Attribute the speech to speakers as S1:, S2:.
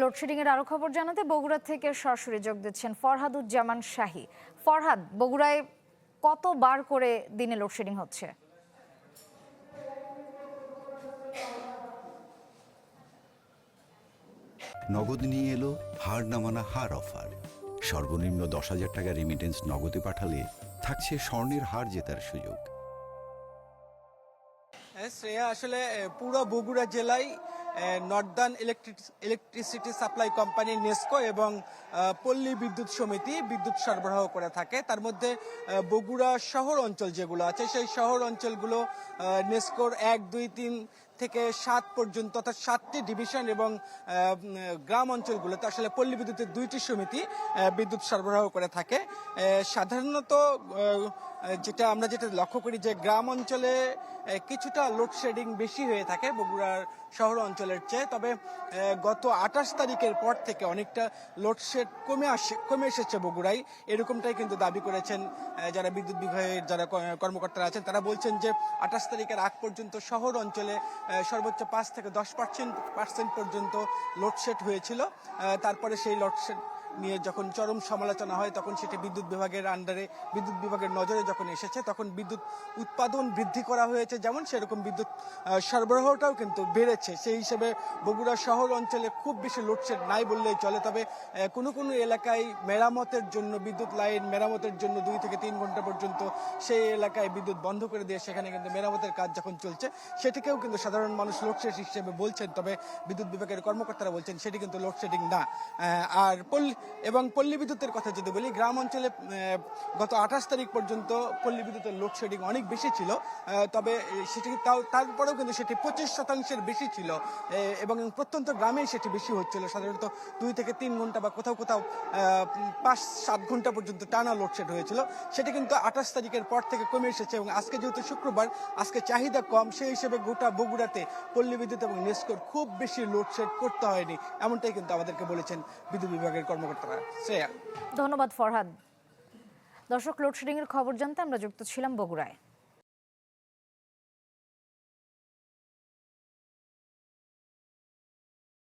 S1: Load shedding এর আরো খবর জানাতে বগুড়া থেকে সরাসরি যোগ দিচ্ছেন ফরহাদুজ্জামান শাহী। ফরহাদ, বগুড়ায় কতবার করে দিনে লোডশেডিং হচ্ছে?
S2: নগদ নিয়ে এলো হার না মানা হার অফার। সর্বনিম্ন 10,000 টাকা রেমিটেন্স নগদে পাঠালে থাকছে স্বর্ণের হার জেতার সুযোগ।
S3: শ্রেয়া, আসলে পুরো বগুড়া জেলায় Northern electricity supply company NESCO এবং পল্লী বিদ্যুৎ সমিতি বিদ্যুৎ সরবরাহ করে থাকে। তার মধ্যে বগুড়া শহর অঞ্চল যেগুলো আছে সেই শহর অঞ্চলগুলো নেসকোর 1, 2, 3 থেকে 7 পর্যন্ত, অর্থাৎ 7টি ডিভিশন, এবং গ্রাম অঞ্চলগুলোতে আসলে পল্লী বিদ্যুতের 2টি সমিতি বিদ্যুৎ সরবরাহ করে থাকে। সাধারণত আমরা যেটা লক্ষ্য করি যে গ্রাম অঞ্চলে কিছুটা লোডশেডিং বেশি হয়ে থাকে বগুড়ার শহর অঞ্চলের চেয়ে। তবে গত 28 তারিখের পর থেকে অনেকটা লোডশেড কমে এসেছে বগুড়ায়, এরকমটাই কিন্তু দাবি করেছেন যারা বিদ্যুৎ বিভাগের যারা কর্মকর্তারা আছেন। তারা বলছেন যে 28 তারিখের আগ পর্যন্ত শহর অঞ্চলে সর্বোচ্চ 5 থেকে 10% পর্যন্ত লোডশেড হয়েছিল। তারপরে সেই লোডশেড নিয়ে যখন চরম সমালোচনা হয় তখন সেটি বিদ্যুৎ বিভাগের আন্ডারে, বিদ্যুৎ বিভাগের নজরে যখন এসেছে তখন বিদ্যুৎ উৎপাদন বৃদ্ধি করা হয়েছে, যেমন সেরকম বিদ্যুৎ সরবরাহটাও কিন্তু বেড়েছে। সেই হিসেবে বগুড়া শহর অঞ্চলে খুব বেশি লোডশেড নাই বললেই চলে। তবে কোনো কোনো এলাকায় মেরামতের জন্য, বিদ্যুৎ লাইন মেরামতের জন্য 2 থেকে 3 ঘন্টা পর্যন্ত সেই এলাকায় বিদ্যুৎ বন্ধ করে দিয়ে সেখানে কিন্তু মেরামতের কাজ যখন চলছে সেটিকেও কিন্তু সাধারণ মানুষ লোডশেড হিসেবে বলছেন। তবে বিদ্যুৎ বিভাগের কর্মকর্তারা বলছেন সেটি কিন্তু লোডশেডিং না। আর পল্লী বিদ্যুতের কথা যদি বলি, গ্রাম অঞ্চলে গত 28 তারিখ পর্যন্ত পল্লী বিদ্যুতের লোডশেডিং অনেক বেশি ছিল। তবে সেটি তারপরেও কিন্তু সেটি 25% বেশি ছিল, এবং প্রত্যন্ত গ্রামেই সেটি বেশি হচ্ছিল। সাধারণত 2 থেকে 3 ঘন্টা বা কোথাও কোথাও 5-7 ঘন্টা পর্যন্ত টানা লোডশেড হয়েছিল। সেটি কিন্তু 28 তারিখের পর থেকে কমে এসেছে, এবং আজকে যেহেতু শুক্রবার, আজকে চাহিদা কম, সেই হিসেবে গোটা বগুড়াতে পল্লী বিদ্যুৎ এবং নেসকোর খুব বেশি লোডশেড করতে হয়নি, এমনটাই কিন্তু আমাদেরকে বলেছেন বিদ্যুৎ বিভাগের কর্মকর্তারা। শ্রেয়া,
S1: ধন্যবাদ ফরহাদ। দর্শক, লোডশেডিং এর খবর জানতে আমরা যুক্ত ছিলাম বগুড়ায়।